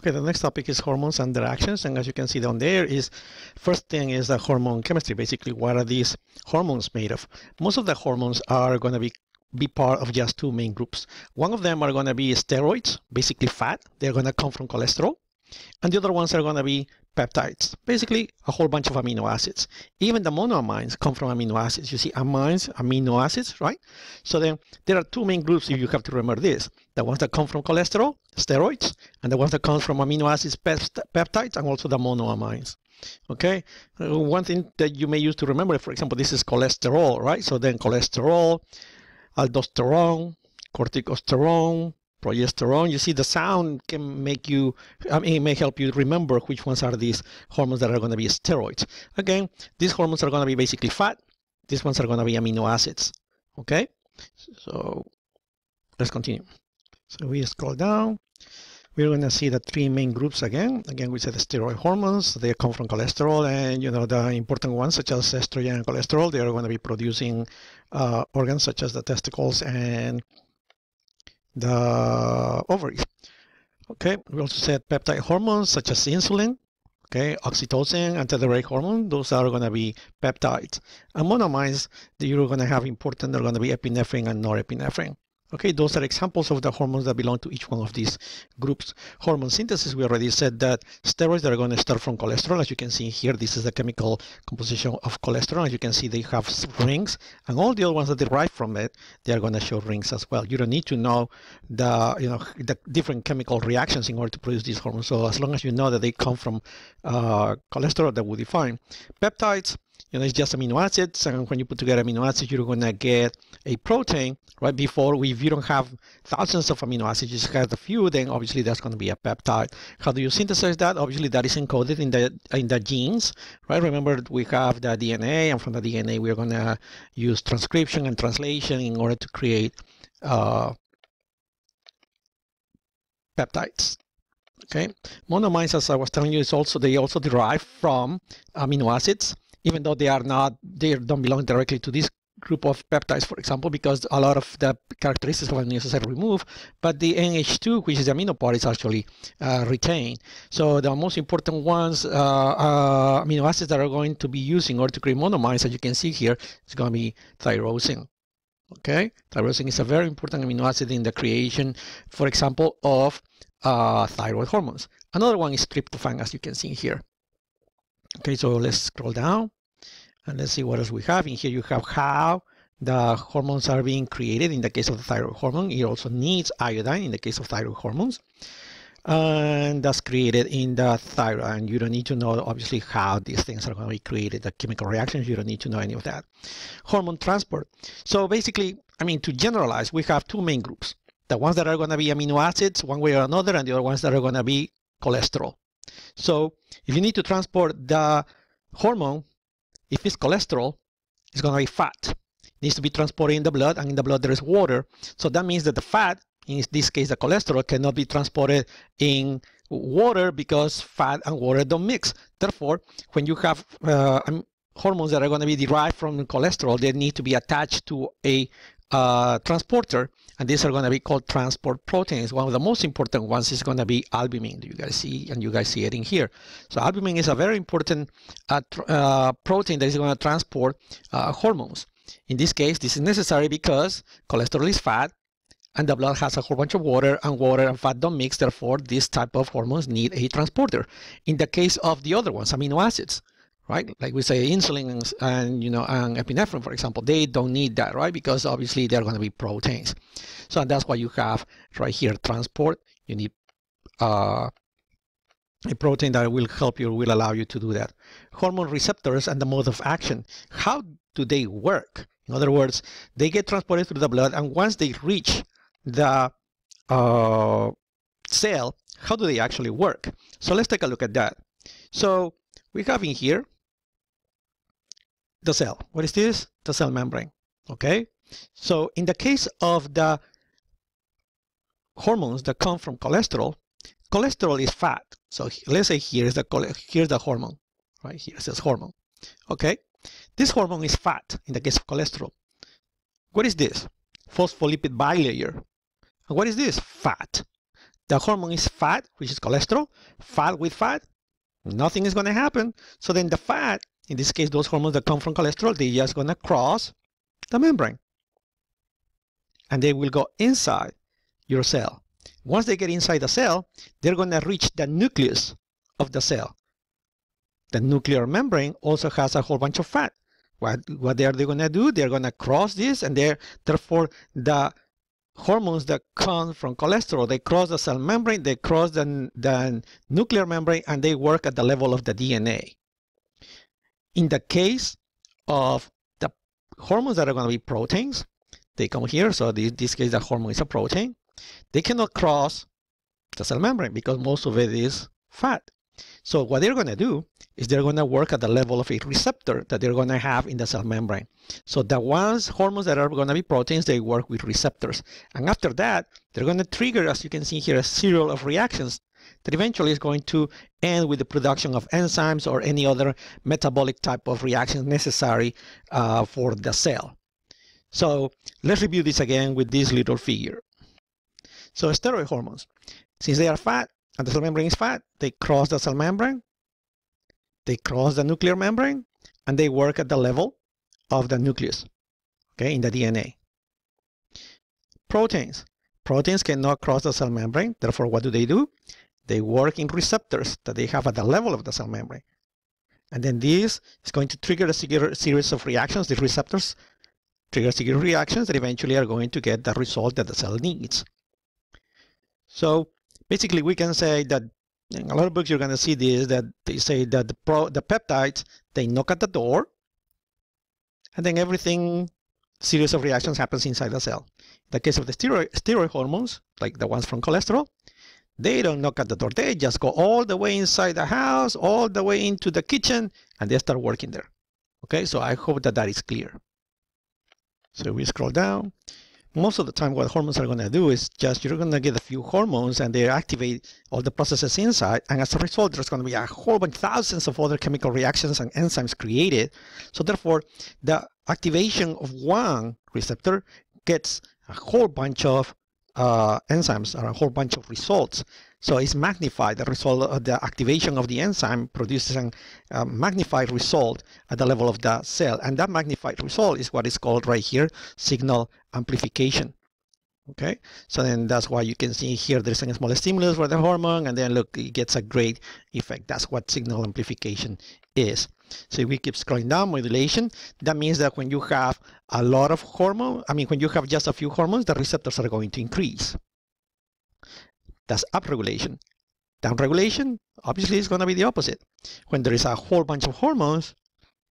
Okay, the next topic is hormones and their actions. And as you can see down there is, first thing is the hormone chemistry. Basically, what are these hormones made of? Most of the hormones are going to be part of just two main groups. One of them are going to be steroids, basically fat. They're going to come from cholesterol. And the other ones are going to be peptides, basically a whole bunch of amino acids. Even the monoamines come from amino acids. You see amines, amino acids, right? So then there are two main groups if you have to remember this. The ones that come from cholesterol, steroids, and the ones that come from amino acids, peptides, and also the monoamines. Okay, one thing that you may use to remember, for example, this is cholesterol, right? So then cholesterol, aldosterone, corticosterone, progesterone. You see the sound can make you, it may help you remember which ones are these hormones that are going to be steroids. Again, these hormones are going to be basically fat. These ones are going to be amino acids. Okay, so let's continue. So we scroll down. We're going to see the three main groups again. Again, we said the steroid hormones. They come from cholesterol, and the important ones such as estrogen and cholesterol, they are going to be producing organs such as the testicles and the ovaries. Okay, we also said peptide hormones such as insulin, okay, oxytocin, antidiuretic hormone, those are going to be peptides. And monoamines that you're going to have important are going to be epinephrine and norepinephrine. Okay, those are examples of the hormones that belong to each one of these groups. Hormone synthesis, we already said that steroids that are going to start from cholesterol. As you can see here, this is the chemical composition of cholesterol. As you can see, they have rings, and all the other ones that derive from it, they are going to show rings as well. You don't need to know the different chemical reactions in order to produce these hormones. So as long as you know that they come from cholesterol, that will be fine. Peptides, it's just amino acids, and when you put together amino acids, you're going to get a protein. Right before, if you don't have thousands of amino acids, you just have a few, then obviously that's going to be a peptide. How do you synthesize that? Obviously, that is encoded in the genes, right? Remember, we have the DNA, and from the DNA, we're going to use transcription and translation in order to create peptides. Okay, monoamines, as I was telling you, they also derive from amino acids, even though they don't belong directly to this group of peptides, for example, because a lot of the characteristics of amino acids are removed, but the NH2, which is the amino part, is actually retained. So the most important ones, amino acids that are going to be used in order to create monoamines, as you can see here, is going to be tyrosine. Okay, tyrosine is a very important amino acid in the creation, for example, of thyroid hormones. Another one is tryptophan, as you can see here. Okay, so let's scroll down. And let's see what else we have. In here you have how the hormones are being created in the case of the thyroid hormone. It also needs iodine in the case of thyroid hormones. And that's created in the thyroid. And you don't need to know, obviously, how these things are going to be created, the chemical reactions. You don't need to know any of that. Hormone transport. So basically, to generalize, we have two main groups. The ones that are going to be amino acids one way or another, and the other ones that are going to be cholesterol. So if you need to transport the hormone, if it's cholesterol, it's going to be fat. It needs to be transported in the blood, and in the blood there is water. So that means that the fat, in this case the cholesterol, cannot be transported in water because fat and water don't mix. Therefore, when you have hormones that are going to be derived from cholesterol, they need to be attached to a transporter, and these are going to be called transport proteins. One of the most important ones is going to be albumin. You guys see it in here. So albumin is a very important protein that is going to transport hormones. In this case, this is necessary because cholesterol is fat, and the blood has a whole bunch of water, and fat don't mix. Therefore, this type of hormones need a transporter. In the case of the other ones, amino acids, right? Like we say insulin and epinephrine, for example, they don't need that, right? Because obviously they're going to be proteins. So that's why you have right here transport. You need a protein that will help you, will allow you to do that. Hormone receptors and the mode of action. How do they work? In other words, they get transported through the blood, and once they reach the cell, how do they actually work? So let's take a look at that. So we have in here the cell. What is this? The cell membrane. Okay. So in the case of the hormones that come from cholesterol, cholesterol is fat. So let's say here's the hormone. Right here it says hormone. Okay. This hormone is fat in the case of cholesterol. What is this? Phospholipid bilayer. And what is this? Fat. the hormone is fat, which is cholesterol, fat with fat, nothing is going to happen. So then the fat, in this case, those hormones that come from cholesterol, they're just going to cross the membrane. And they will go inside your cell. Once they get inside the cell, they're going to reach the nucleus of the cell. The nuclear membrane also has a whole bunch of fat. What are they going to do? They're going to cross this, and therefore the hormones that come from cholesterol, they cross the cell membrane, they cross the nuclear membrane, and they work at the level of the DNA. In the case of the hormones that are going to be proteins, they come here. So in this case, the hormone is a protein. They cannot cross the cell membrane because most of it is fat. So what they're going to do is they're going to work at the level of a receptor that they're going to have in the cell membrane. So the hormones that are going to be proteins, they work with receptors. And after that, they're going to trigger, as you can see here, a serial of reactions that eventually is going to end with the production of enzymes or any other metabolic type of reactions necessary for the cell. So let's review this again with this little figure. So steroid hormones, since they are fat and the cell membrane is fat, they cross the cell membrane, they cross the nuclear membrane, and they work at the level of the nucleus, okay, in the DNA. Proteins cannot cross the cell membrane. Therefore, what do? They work in receptors that they have at the level of the cell membrane. And then this is going to trigger a series of reactions. The receptors trigger a series of reactions that eventually are going to get the result that the cell needs. So basically, we can say that in a lot of books you're going to see this, that they say that the peptides, they knock at the door, and then everything, series of reactions happens inside the cell. In the case of the steroid hormones, like the ones from cholesterol, they don't knock at the door. They just go all the way inside the house, all the way into the kitchen, and they start working there. Okay, so I hope that is clear. So we scroll down. Most of the time, what hormones are going to do is just you're going to get a few hormones and they activate all the processes inside. And as a result, there's going to be a whole bunch, thousands of other chemical reactions and enzymes created. So therefore, the activation of one receptor gets a whole bunch of enzymes or a whole bunch of results. So it's magnified. The result of the activation of the enzyme produces a magnified result at the level of the cell. And that magnified result is what is called right here signal amplification. Okay, so then that's why you can see here there's a small stimulus for the hormone, and then look, it gets a great effect. That's what signal amplification is. So if we keep scrolling down, modulation, that means that when you have a lot of hormone, when you have just a few hormones, the receptors are going to increase. That's upregulation. Downregulation, obviously, is going to be the opposite. When there is a whole bunch of hormones,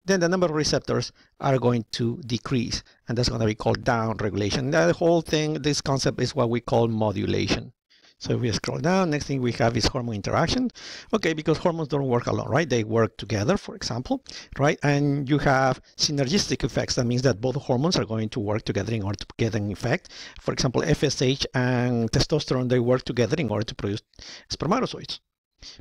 then the number of receptors are going to decrease, and that's going to be called downregulation. The whole thing, this concept is what we call modulation. So if we scroll down, next thing we have is hormone interaction. Okay, because hormones don't work alone, right? They work together, for example, right? And you have synergistic effects. That means that both hormones are going to work together in order to get an effect. For example, FSH and testosterone, they work together in order to produce spermatozoids.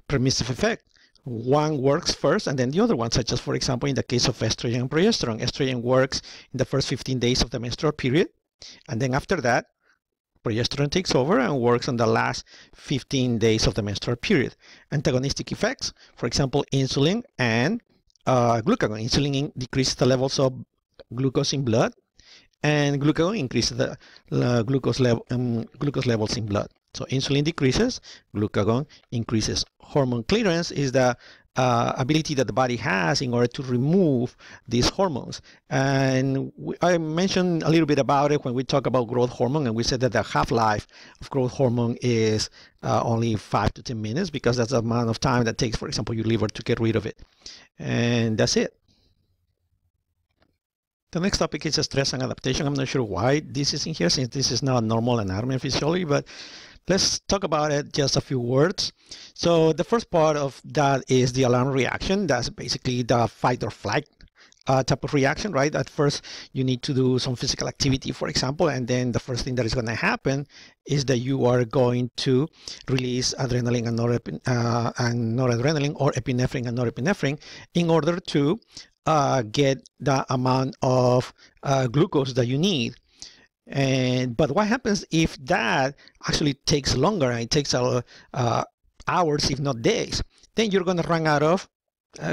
Permissive effect. One works first and then the other one, such as, for example, in the case of estrogen and progesterone. Estrogen works in the first 15 days of the menstrual period, and then after that, progesterone takes over and works on the last 15 days of the menstrual period. Antagonistic effects, for example, insulin and glucagon. Insulin decreases the levels of glucose in blood, and glucagon increases the glucose levels in blood. So insulin decreases, glucagon increases. Hormone clearance is the ability that the body has in order to remove these hormones. And I mentioned a little bit about it when we talk about growth hormone, and we said that the half-life of growth hormone is only 5 to 10 minutes, because that's the amount of time that takes, for example, your liver to get rid of it. And that's it. The next topic is stress and adaptation. I'm not sure why this is in here, since this is not normal anatomy and physiology, but let's talk about it, just a few words. So the first part of that is the alarm reaction. That's basically the fight or flight type of reaction, right? At first, you need to do some physical activity, for example, and then the first thing that is going to happen is that you are going to release adrenaline and noradrenaline, or epinephrine and norepinephrine, in order to get the amount of glucose that you need. But what happens if that actually takes longer and it takes hours, if not days? Then you're going to run out of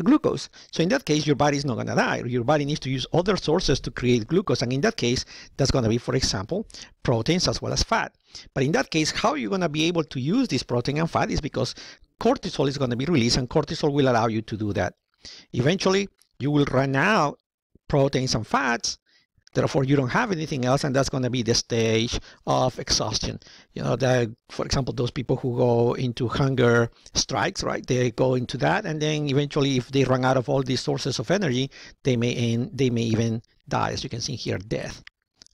glucose. So in that case, your body is not going to die. Your body needs to use other sources to create glucose. And in that case, that's going to be, for example, proteins as well as fat. But in that case, how are you going to be able to use this protein and fat is because cortisol is going to be released, and cortisol will allow you to do that. Eventually, you will run out proteins and fats. Therefore, you don't have anything else, and that's going to be the stage of exhaustion. You know, that, for example, those people who go into hunger strikes, right? They go into that, and then eventually, if they run out of all these sources of energy, they may even die, as you can see here, death.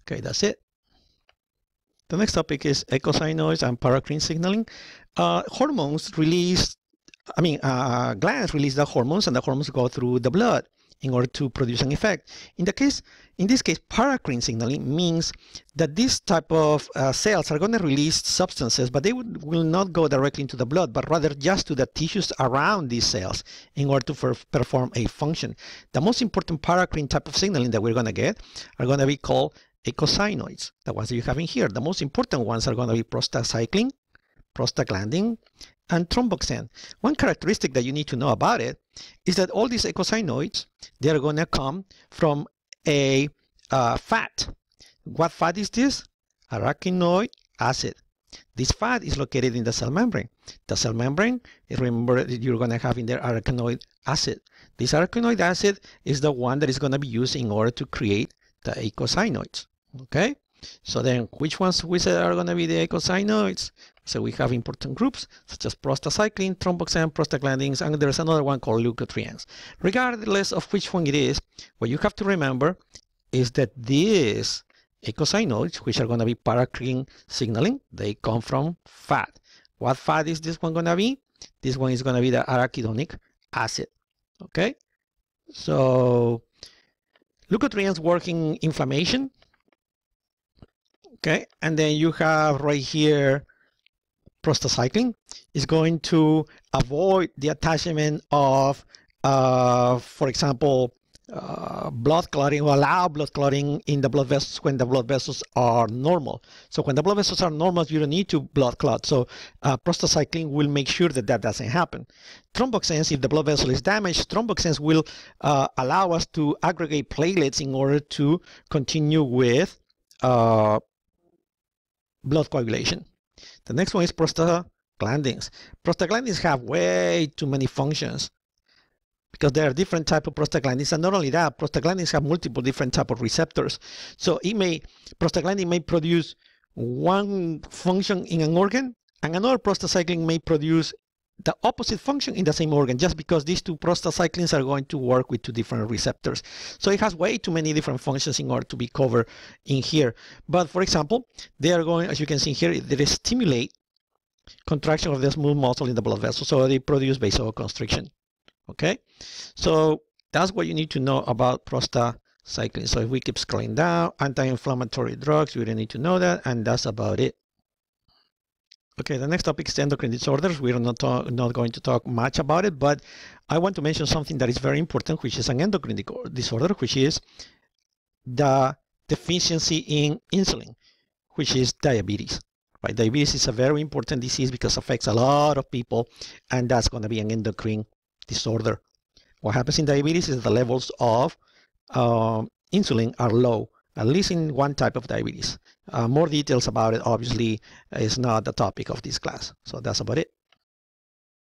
Okay, that's it. The next topic is eicosanoids and paracrine signaling. Hormones release, glands release the hormones, and the hormones go through the blood in order to produce an effect. In this case, paracrine signaling means that this type of cells are going to release substances, but they will not go directly into the blood, but rather just to the tissues around these cells in order to perform a function. The most important paracrine type of signaling that we're going to get are going to be called eicosanoids, the ones that you have in here. The most important ones are going to be prostacyclin, prostaglandin, and thromboxane. One characteristic that you need to know about it is that all these eicosanoids, they are going to come from a fat. What fat is this? Arachidonic acid. This fat is located in the cell membrane. The cell membrane, remember, you're going to have in there arachidonic acid. This arachidonic acid is the one that is going to be used in order to create the eicosanoids. Okay? So then, which ones we said are going to be the eicosanoids? So we have important groups such as prostacyclin, thromboxane, prostaglandins, and there's another one called leukotrienes. Regardless of which one it is, what you have to remember is that these eicosanoids, which are going to be paracrine signaling, they come from fat. What fat is this one going to be? This one is going to be the arachidonic acid. Okay? So leukotrienes work in inflammation. Okay, and then you have right here prostacyclin is going to avoid the attachment of, for example, blood clotting, or allow blood clotting in the blood vessels when the blood vessels are normal. So when the blood vessels are normal, you don't need to blood clot. So prostacyclin will make sure that that doesn't happen. Thromboxanes, if the blood vessel is damaged, thromboxanes will allow us to aggregate platelets in order to continue with blood coagulation. The next one is prostaglandins. Prostaglandins have way too many functions because there are different types of prostaglandins, and not only that, prostaglandins have multiple different types of receptors. So prostaglandin may produce one function in an organ, and another prostacyclin may produce the opposite function in the same organ, just because these two prostacyclins are going to work with two different receptors. So it has way too many different functions in order to be covered in here. But for example, they are going, as you can see here, they stimulate contraction of the smooth muscle in the blood vessel, so they produce vasoconstriction. Okay, so that's what you need to know about prostacyclin. So if we keep scrolling down, anti-inflammatory drugs, you don't need to know that, and that's about it. Okay, the next topic is endocrine disorders. We're not going to talk much about it, but I want to mention something that is very important, which is an endocrine disorder, which is the deficiency in insulin, which is diabetes. Right? Diabetes is a very important disease because it affects a lot of people, and that's going to be an endocrine disorder. What happens in diabetes is the levels of insulin are low, at least in one type of diabetes. More details about it, obviously, is not the topic of this class. So that's about it.